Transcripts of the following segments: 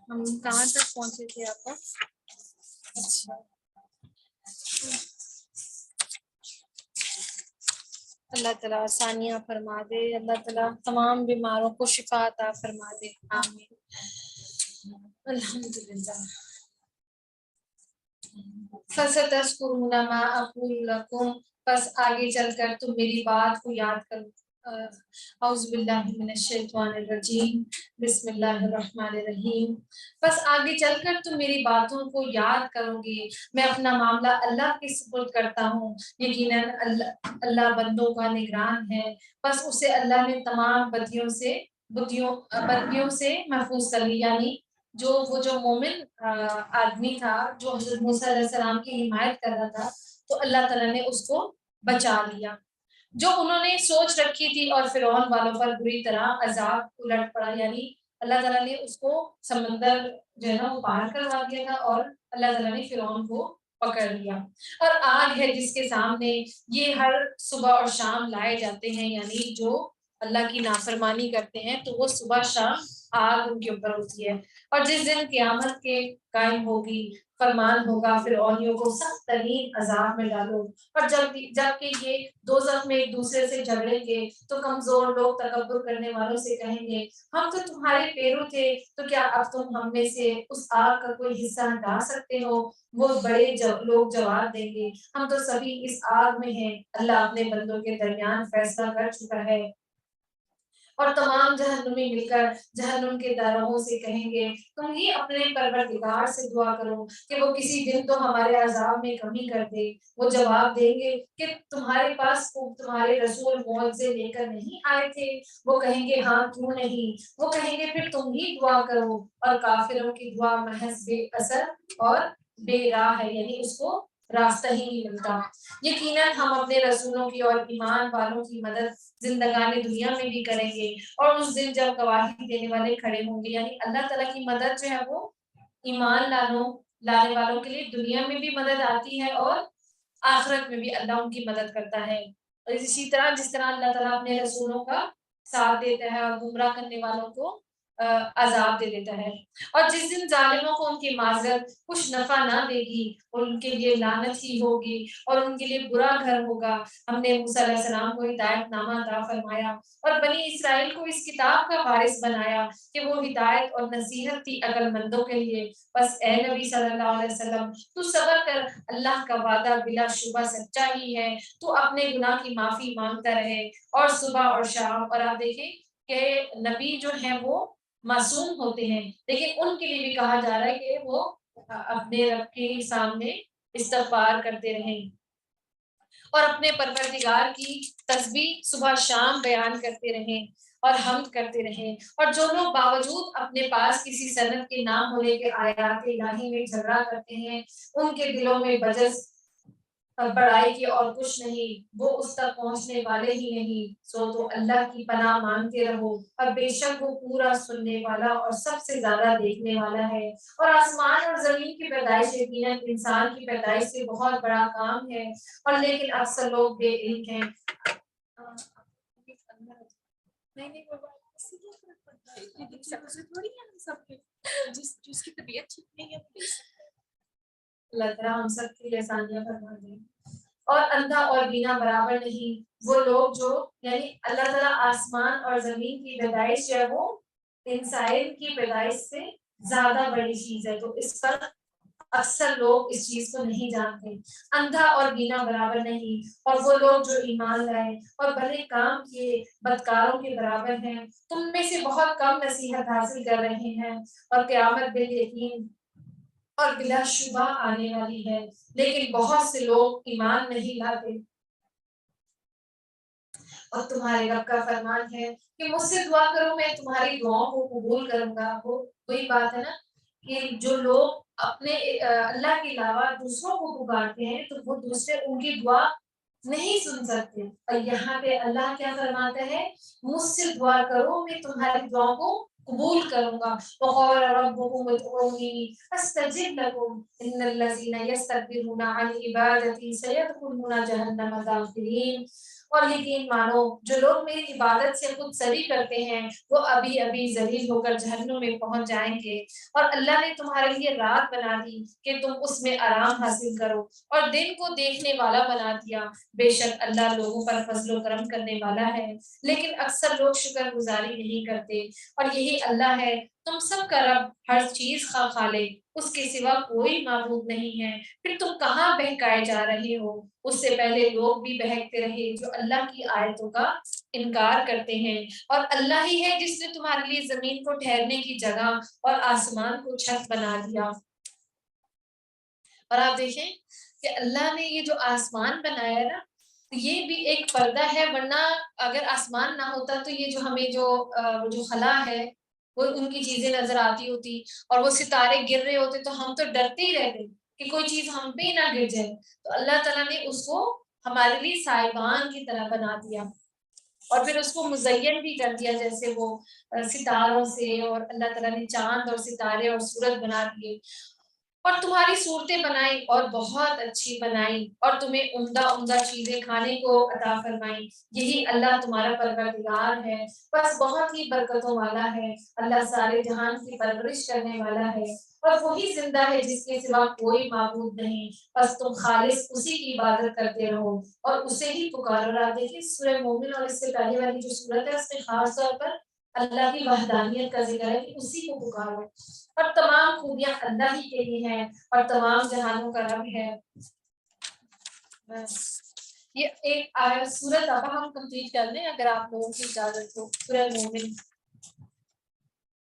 ہم کہاں تک پہنچے تھے آپ کا؟ اچھا، اللہ تعالیٰ آسانیاں فرما دے، اللہ تعالیٰ تمام بیماروں کو شفا عطا فرما دے، آمین۔ الحمدللہ۔ فَسَتَذْكُرُونَ مَا أَقُولُ لَكُمْ، بس آگے چل کر تم میری بات کو یاد کرو۔ اعوذ باللہ من الشیطان الرجیم، بسم اللہ الرحمن الرحیم۔ بس آگے چل کر تم میری باتوں کو یاد کرو گے، میں اپنا معاملہ اللہ کے سپرد کرتا ہوں، یقیناً اللہ بندوں کا نگران ہے، بس اسے اللہ نے تمام بدیوں سے محفوظ کر لی، یعنی جو مومن آدمی تھا جو حضرت موسیٰ علیہ السلام کی حمایت کر رہا تھا، تو اللہ تعالیٰ نے اس کو بچا لیا۔ جو انہوں نے سوچ رکھی تھی اور فرعون والوں پر بری طرح عذاب الٹ پڑا، یعنی اللہ تعالیٰ نے اس کو سمندر جو ہے نا وہ پار کروا دیا تھا اور اللہ تعالیٰ نے فرعون کو پکڑ لیا۔ اور آگ ہے جس کے سامنے یہ ہر صبح اور شام لائے جاتے ہیں، یعنی جو اللہ کی نافرمانی کرتے ہیں تو وہ صبح شام آگ ان کے اوپر ہوتی ہے۔ اور جس دن قیامت کے قائم ہوگی، فرمان ہوگا فرعونیوں کو سخت ترین عذاب میں ڈالو، اور جب کہ یہ دوزخ میں ایک دوسرے سے جھگڑیں گے تو کمزور لوگ تکبر کرنے والوں سے کہیں گے ہم تو تمہارے پیرو تھے، تو کیا اب تم ہم میں سے اس آگ کا کوئی حصہ ہٹا سکتے ہو؟ وہ بڑے لوگ جواب دیں گے ہم تو سبھی اس آگ میں ہیں، اللہ اپنے بندوں کے درمیان فیصلہ کر چکا ہے۔ اور تمام جہنمی مل کر جہنم کے دروازوں سے کہیں گے تم ہی اپنے پروردگار سے دعا کرو کہ وہ کسی دن تو ہمارے عذاب میں کمی کر دے۔ وہ جواب دیں گے کہ تمہارے پاس تمہارے رسول معجزے لے کر نہیں آئے تھے؟ وہ کہیں گے ہاں کیوں نہیں؟ وہ کہیں گے پھر تم ہی دعا کرو، اور کافروں کی دعا محض بے اثر اور بے راہ ہے، یعنی اس کو راستہ ہی نہیں ملتا۔ یقیناً ہم اپنے رسولوں کی اور ایمان والوں کی مدد زندگان دنیا میں بھی کریں گے، اور اس دن جب گواہی دینے والے کھڑے ہوں گے، یعنی اللہ تعالیٰ کی مدد جو ہے وہ ایمان لانے والوں کے لیے دنیا میں بھی مدد آتی ہے اور آخرت میں بھی اللہ ان کی مدد کرتا ہے۔ اور اسی طرح جس طرح اللہ تعالیٰ اپنے رسولوں کا ساتھ دیتا ہے اور گمراہ کرنے والوں کو عذاب دے دیتا ہے۔ اور جس دن ظالموں کو ان کی معذرت کچھ نفع نہ دے گی، اور ان کے لیے لعنت ہی ہوگی اور ان کے لیے برا گھر ہوگا۔ ہم نے موسیٰ علیہ السلام کو ہدایت نامہ عطا فرمایا اور بنی اسرائیل کو اس کتاب کا وارث بنایا کہ وہ ہدایت اور نصیحت تھی عقل مندوں کے لیے۔ بس اے نبی صلی اللہ علیہ وسلم تو صبر کر، اللہ کا وعدہ بلا شبہ سچا ہی ہے، تو اپنے گناہ کی معافی مانگتا رہے اور صبح اور شام۔ اور آپ دیکھیں کہ نبی جو ہیں وہ معصوم ہوتے ہیں، لیکن ان کے لیے بھی کہا جا رہا ہے کہ وہ اپنے رب کے سامنے استغفار کرتے رہیں اور اپنے پروردگار کی تسبیح صبح شام بیان کرتے رہیں اور حمد کرتے رہیں۔ اور جو لوگ باوجود اپنے پاس کسی سند کے نہ ہونے کے آیات الہی میں جھگڑا کرتے ہیں، ان کے دلوں میں بجز بڑائی کی اور کچھ نہیں، وہ اس تک پہنچنے والے ہی نہیں۔ سو تو اللہ کی پناہ مانگتے رہو، اور بے شک وہ پورا سننے والا اور سب سے زیادہ دیکھنے والا ہے۔ اور آسمان اور زمین کی پیدائش یقیناً انسان کی پیدائش سے بہت بڑا کام ہے، اور لیکن اکثر لوگ بے علم ہیں۔ جس کی طبیعت ٹھیک نہیں ہے اللہ تعالیٰ ہم سب کی آسانیاں فرما دیں۔ اور اندھا اور بینا برابر نہیں، وہ لوگ جو یعنی اللہ تعالیٰ آسمان اور زمین کی پیدائش جو ہے وہ انسان کی پیدائش سے زیادہ بڑی چیز ہے، تو اس پر اکثر لوگ اس چیز کو نہیں جانتے۔ اندھا اور بینا برابر نہیں، اور وہ لوگ جو ایمان لائے اور بھلے کام کیے بدکاروں کے برابر ہیں۔ تم میں سے بہت کم نصیحت حاصل کر رہے ہیں، اور قیامت بالیقین اور بلا شبہ آنے والی ہے، لیکن بہت سے لوگ ایمان نہیں لاتے۔ اور تمہارے رب کا فرمان ہے کہ مجھ سے دعا کرو، میں تمہاری دعاؤں کو قبول کروں گا۔ وہی بات ہے نا کہ جو لوگ اپنے اللہ کے علاوہ دوسروں کو پکارتے ہیں تو وہ دوسرے ان کی دعا نہیں سن سکتے۔ اور یہاں پہ اللہ کیا فرماتا ہے، مجھ سے دعا کرو میں تمہاری دعاؤں کو قبول کروں گا۔ وقال ربكم ادعوني استجب لكم ان الذين يستكبرون عن عبادتي سيدخلون جهنم داخرين۔ اور یقین مانو جو لوگ میری عبادت سے خود سری کرتے ہیں وہ ابھی ابھی ذلیل ہو کر جہنم میں پہنچ جائیں گے، اور اللہ نے تمہارے لیے رات بنا دی کہ تم اس میں آرام حاصل کرو اور دن کو دیکھنے والا بنا دیا، بے شک اللہ لوگوں پر فضل و کرم کرنے والا ہے، لیکن اکثر لوگ شکر گزاری نہیں کرتے۔ اور یہی اللہ ہے تم سب کا رب، ہر چیز کا خالق، اس کے سوا کوئی معبود نہیں ہے، پھر تم کہاں بہکائے جا رہے ہو؟ اس سے پہلے لوگ بھی بہکتے رہے جو اللہ کی آیتوں کا انکار کرتے ہیں، اور اللہ ہی ہے جس نے تمہارے لیے زمین کو ٹھہرنے کی جگہ اور آسمان کو چھت بنا دیا۔ اور آپ دیکھیں کہ اللہ نے یہ جو آسمان بنایا ہے نا، یہ بھی ایک پردہ ہے، ورنہ اگر آسمان نہ ہوتا تو یہ جو ہمیں جو خلا ہے وہ ان کی چیزیں نظر آتی ہوتی، اور وہ ستارے گر رہے ہوتے تو ہم تو ڈرتے ہی رہتے کہ کوئی چیز ہم پہ ہی نہ گر جائے۔ تو اللہ تعالیٰ نے اس کو ہمارے لیے سائبان کی طرح بنا دیا، اور پھر اس کو مزین بھی کر دیا، جیسے وہ ستاروں سے، اور اللہ تعالیٰ نے چاند اور ستارے اور سورج بنا دیے، اور تمہاری صورتیں بنائی اور بہت اچھی بنائی، اور تمہیں عمدہ عمدہ چیزیں کھانے کو عطا فرمائی۔ یہی اللہ تمہارا پروردگار ہے، بس بہت ہی برکتوں والا ہے، اللہ سارے جہان کی پرورش کرنے والا ہے، اور وہی زندہ ہے جس کے سوا کوئی معبود نہیں، بس تم خالص اسی کی عبادت کرتے رہو اور اسے ہی پکارو۔ آپ دیکھیں سورہ مومن اور اس سے پہلے والی جو سورت ہے اس میں خاص طور پر اللہ کی وحدانیت کا ذکر ہے کہ اسی کو پکارو، اور تمام خوبیاں اللہ ہی کے لیے ہیں اور تمام جہانوں کا رب ہے۔ بس یہ ایک آیت سورت اب ہم کمپلیٹ کر لیں اگر آپ لوگوں کی اجازت ہو، سورہ مومن،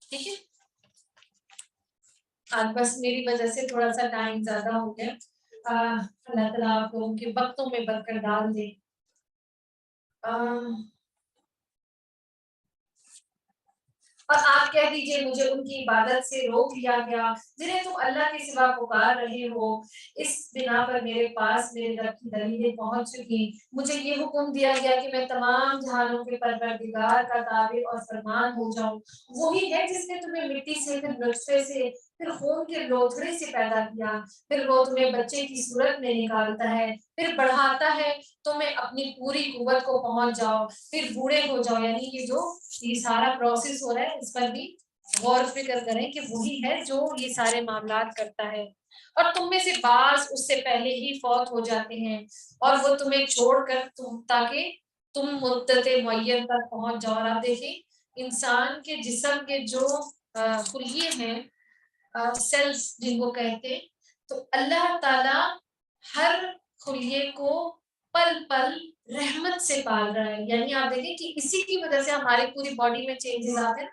ٹھیک ہے؟ آج بس میری وجہ سے تھوڑا سا ٹائم زیادہ ہو گیا، اللہ تعالیٰ آپ لوگوں کے وقتوں میں برکت ڈال دے۔ اور آپ کہہ دیجئے مجھے ان کی عبادت سے روک لیا گیا جنہیں تم اللہ کے سوا پکار رہے ہو، اس بنا پر میرے پاس میرے رب کی دلیلیں پہنچ چکی، مجھے یہ حکم دیا گیا کہ میں تمام جہانوں کے پروردگار کا تابع اور فرمان ہو جاؤں۔ وہی ہے جس نے تمہیں مٹی سے، پھر نطفے سے، پھر خون کے لوتھڑے سے پیدا کیا، پھر وہ تمہیں بچے کی صورت میں نکالتا ہے، پھر بڑھاتا ہے تمہیں اپنی پوری قوت کو پہنچ جاؤ، پھر بوڑھے ہو جاؤ۔ یعنی یہ سارا پروسیس ہو رہا ہے، اس پر بھی غور و فکر کریں کہ وہی ہے جو یہ سارے معاملات کرتا ہے، اور تم میں سے بعض اس سے پہلے ہی فوت ہو جاتے ہیں، اور وہ تمہیں چھوڑ کر تاکہ تم مدت معین تک پہنچ جاؤ۔ اور آپ دیکھیں انسان کے جسم کے جو خلیے ہیں، سیلز جن کو کہتے ہیں، تو اللہ تعالی ہر خلیے کو پل پل رحمت سے پال رہا ہے۔ یعنی آپ دیکھیں کہ اسی کی وجہ سے ہماری پوری باڈی میں چینجز آتے ہیں،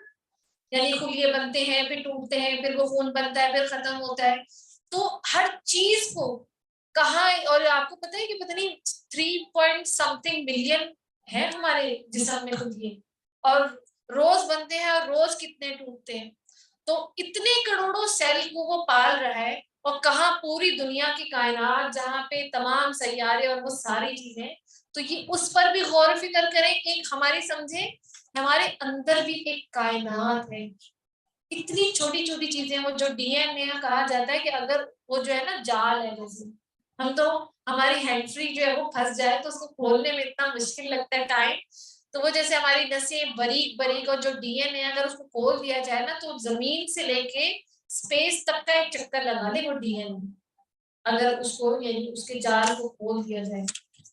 یعنی خلیے بنتے ہیں، پھر ٹوٹتے ہیں، پھر وہ خون بنتا ہے، پھر ختم ہوتا ہے، تو ہر چیز کو کہاں، اور آپ کو پتہ ہے کہ پتہ نہیں 3 ملین ہے ہمارے جسم میں خلیے، اور روز بنتے ہیں اور روز کتنے ٹوٹتے ہیں، تو اتنے کروڑوں سیل کو وہ پال رہا ہے، اور کہاں پوری دنیا کی کائنات جہاں پہ تمام سیارے اور وہ ساری چیزیں، تو یہ اس پر بھی غور و فکر کریں۔ ایک ہماری سمجھے ہمارے اندر بھی ایک کائنات ہے، اتنی چھوٹی چھوٹی چیزیں، وہ جو ڈی این اے کہا جاتا ہے کہ اگر وہ جو ہے نا جال ہے، جیسے ہم تو ہماری ہینڈ فری جو ہے وہ پھنس جائے تو اس کو کھولنے میں اتنا مشکل لگتا ہے ٹائم، تو وہ جیسے ہماری نسیں باریک باریک، اور جو ڈی این اے اگر اس کو کھول دیا جائے نا تو زمین سے لے کے اسپیس تک کا ایک چکر لگا دے وہ ڈی این اے، اگر اس کو یعنی اس کے جال کو کھول دیا جائے۔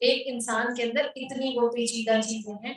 ایک انسان کے اندر اتنی وہ پیچیدہ چیزیں ہیں،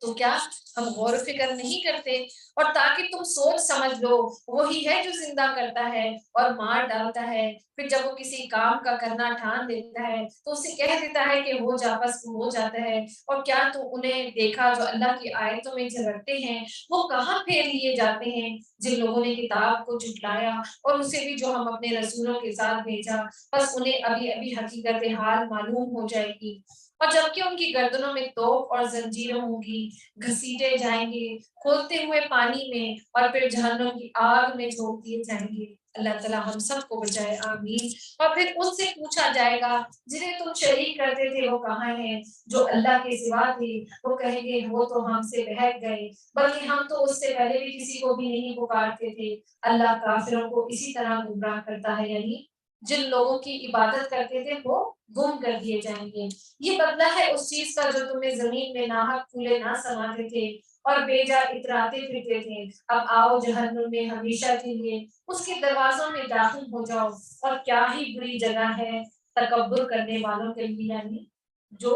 تو کیا ہم غور و فکر نہیں کرتے؟ اور تاکہ تم سوچ سمجھ لو وہی ہے جو زندہ کرتا ہے اور مار ڈالتا ہے، پھر جب وہ کسی کام کا کرنا ٹھان دیتا ہے تو اسے کہہ دیتا ہے کہ ہو جا، بس وہ ہو جاتا ہے۔ اور کیا تو انہیں دیکھا جو اللہ کی آیتوں میں جھگڑتے ہیں، وہ کہاں پھیر لیے جاتے ہیں جن لوگوں نے کتاب کو جھٹلایا، اور اسے بھی جو ہم اپنے رسولوں کے ساتھ بھیجا، بس انہیں ابھی ابھی حقیقت حال معلوم ہو جائے گی، اور جبکہ ان کی گردنوں میں توق اور زنجیریں ہوں گی، گھسیٹے جائیں گے کھولتے ہوئے پانی میں، اور پھر جہنم کی آگ میں جھونک دیے جائیں گے۔ اللہ تعالیٰ ہم سب کو بچائے، آمین۔ اور پھر ان سے پوچھا جائے گا جنہیں تم شریک کرتے تھے وہ کہاں ہیں، جو اللہ کے سوا تھے، وہ کہیں گے وہ تو ہم سے بہک گئے، بلکہ ہم تو اس سے پہلے بھی کسی کو بھی نہیں پکارتے تھے۔ اللہ کافروں کو اسی طرح گمراہ کرتا ہے، یعنی جن لوگوں کی عبادت کرتے تھے وہ گم کر دیے جائیں گے۔ یہ بدلہ ہے اس چیز کا جو تمہیں زمین میں ناحق پھولے نہ سماتے تھے اور بے جا اتراتے پھرتے تھے۔ اب آؤ جہنم میں ہمیشہ کے لیے اس کے دروازوں میں داخل ہو جاؤ، اور کیا ہی بری جگہ ہے تکبر کرنے والوں کے لیے، یعنی جو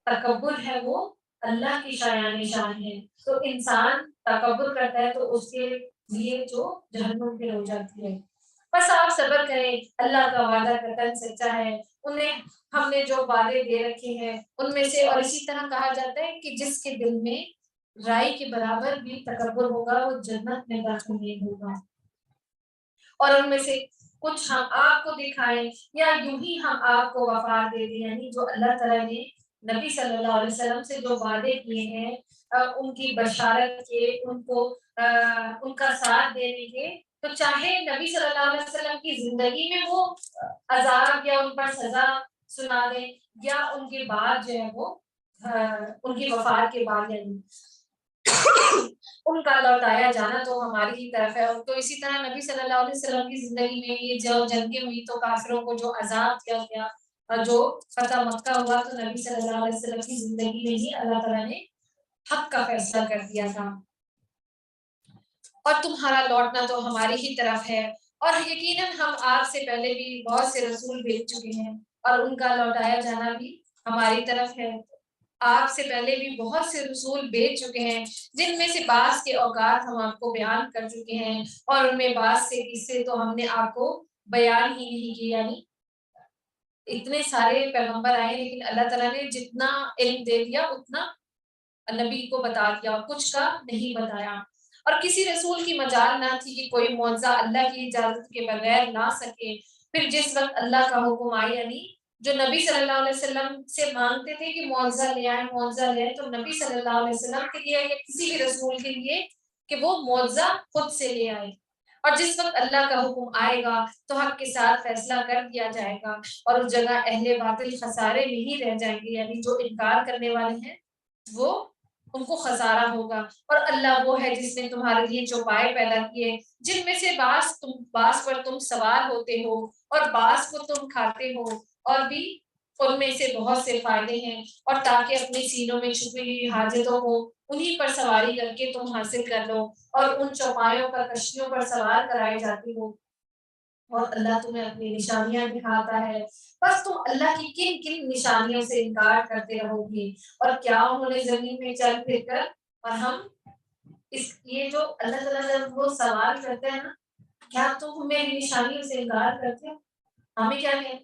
تکبر ہے وہ اللہ کی شایان شان ہے، تو انسان تکبر کرتا ہے تو اس کے لیے جو جہنم پھر ہو جاتی ہے۔ بس آپ صبر کریں، اللہ کا وعدہ قطعاً سچا ہے، انہیں ہم نے جو وعدے دے رکھے ہیں ان میں سے، اور اسی طرح کہا جاتا ہے کہ جس کے دل میں رائی کے برابر بھی تکبر ہوگا وہ جنت میں داخل نہیں ہوگا۔ اور ان میں سے کچھ ہم آپ کو دکھائیں یا یوں ہی ہم آپ کو وفا دے دیں، یعنی جو اللہ تعالیٰ نے نبی صلی اللہ علیہ وسلم سے جو وعدے کیے ہیں ان کی بشارت کے، ان کو ان کا ساتھ دینے کے، تو چاہے نبی صلی اللہ علیہ وسلم کی زندگی میں وہ عذاب یا ان پر سزا سنا دیں، یا ان کے بعد جو ہے وہ ان کی وفات کے بعد، یعنی ان کا لوٹایا جانا تو ہماری ہی طرف ہے۔ تو اسی طرح نبی صلی اللہ علیہ وسلم کی زندگی میں یہ جو جنگیں ہوئی تو کافروں کو جو عذاب کیا گیا، اور جو فتح مکہ ہوا تو نبی صلی اللہ علیہ وسلم کی زندگی میں ہی اللہ تعالیٰ نے حق کا فیصلہ کر دیا تھا، اور تمہارا لوٹنا تو ہماری ہی طرف ہے، اور یقیناً ہم آپ سے پہلے بھی بہت سے رسول بھیج چکے ہیں اور ان کا لوٹایا جانا بھی ہماری طرف ہے۔ آپ سے پہلے بھی بہت سے رسول بھیج چکے ہیں جن میں سے بعض کے اوقات ہم آپ کو بیان کر چکے ہیں، اور ان میں بعض سے قصے تو ہم نے آپ کو بیان ہی نہیں کیے، یعنی اتنے سارے پیغمبر آئے لیکن اللہ تعالیٰ نے جتنا علم دے دیا اتنا نبی کو بتا دیا، کچھ کا نہیں بتایا۔ اور کسی رسول کی مجال نہ تھی کہ کوئی معجزہ اللہ کی اجازت کے بغیر لا سکے۔ پھر جس وقت اللہ کا حکم آئے، یعنی جو نبی صلی اللہ علیہ وسلم سے مانگتے تھے کہ معجزہ لے آئے معجزہ لے آئے، تو نبی صلی اللہ علیہ وسلم کے لیے یا کسی بھی رسول کے لیے کہ وہ معجزہ خود سے لے آئے، اور جس وقت اللہ کا حکم آئے گا تو حق کے ساتھ فیصلہ کر دیا جائے گا، اور اس جگہ اہل باطل خسارے میں ہی رہ جائیں گے، یعنی جو انکار کرنے والے ہیں وہ ان کو خسارہ ہوگا۔ اور اللہ وہ ہے جس نے تمہارے لیے چوپائے پیدا کیے جن میں سے بعض پر تم سوار ہوتے ہو اور بعض کو تم کھاتے ہو، اور بھی ان میں سے بہت سے فائدے ہیں، اور تاکہ اپنے سینوں میں چھپی ہوئی حاجتوں کو انہی پر سواری کر کے تم حاصل کر لو، اور ان چوپایوں پر کشتیوں پر سوار کرائے جاتے ہو، اور اللہ تمہیں اپنی نشانیاں دکھاتا ہے۔ بس تم اللہ کی کن کن نشانیوں سے انکار کرتے رہو گے، اور کیا انہوں نے زمین میں چل پھر کر، اور ہم یہ جو اللہ تعالیٰ جب وہ سوال کرتے ہیں نا، کیا تم میری نشانیوں سے انکار کرتے ہو، ہمیں کیا ہے،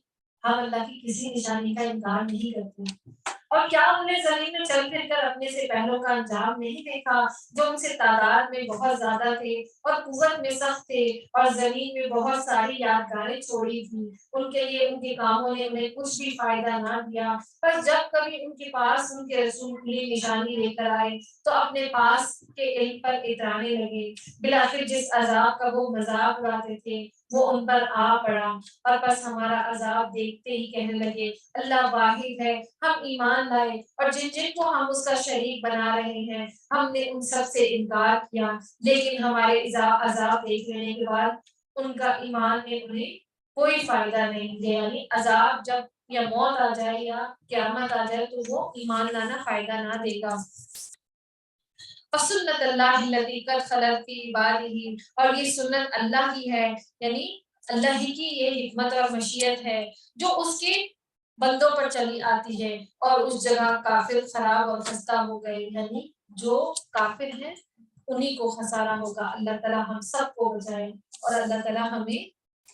ہم اللہ کی کسی نشانی کا انکار نہیں کرتے۔ اور کیا ہم نے زمین میں چل پھر کر اپنے سے پہلوں کا انجام نہیں دیکھا، جو ان سے تعداد میں بہت زیادہ تھے اور قوت میں سخت تھے، اور زمین میں بہت ساری یادگاریں چھوڑی تھی، ان کے لیے ان کے کاموں نے انہیں کچھ بھی فائدہ نہ دیا۔ پر جب کبھی ان کے پاس ان کے رسول کھلی نشانی لے کر آئے تو اپنے پاس کے علم پر اترانے لگے، بلاخر جس عذاب کا وہ مذاق اڑاتے تھے وہ ان پر آ پڑا، اور بس ہمارا عذاب دیکھتے ہی کہنے لگے اللہ واحد ہے، ہم ایمان لائے، اور جن جن کو ہم اس کا شریک بنا رہے ہیں ہم نے ان سب سے انکار کیا، لیکن ہمارے عذاب دیکھ لینے کے بعد ان کا ایمان نے انہیں کوئی فائدہ نہیں دیا، یعنی عذاب جب یا موت آ جائے یا قیامت آ جائے تو وہ ایمان لانا فائدہ نہ دے گا۔ سنت اللہ الذی قد خلت فی عبادہ، اور یہ سنت اللہ کی ہے، یعنی اللہ ہی کی یہ حکمت اور مشیت ہے جو اس کے بندوں پر چلی آتی ہے، اور اس جگہ کافر خراب اور خستہ ہو گئے، یعنی جو کافر ہیں انہی کو خسارہ ہوگا۔ اللہ تعالیٰ ہم سب کو بچائے اور اللہ تعالیٰ ہمیں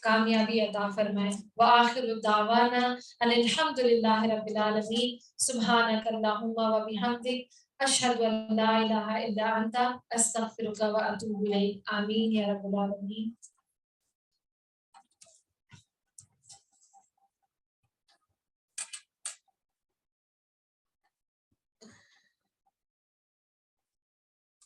کامیابی عطا فرمائے۔ وآخر دعوانا ان الحمد للہ رب العالمین، سبحانک اللہم وبحمدک، اشہد ان لا الہ الا انت، استغفرک واتوب الیک۔ آمین یا رب العالمین۔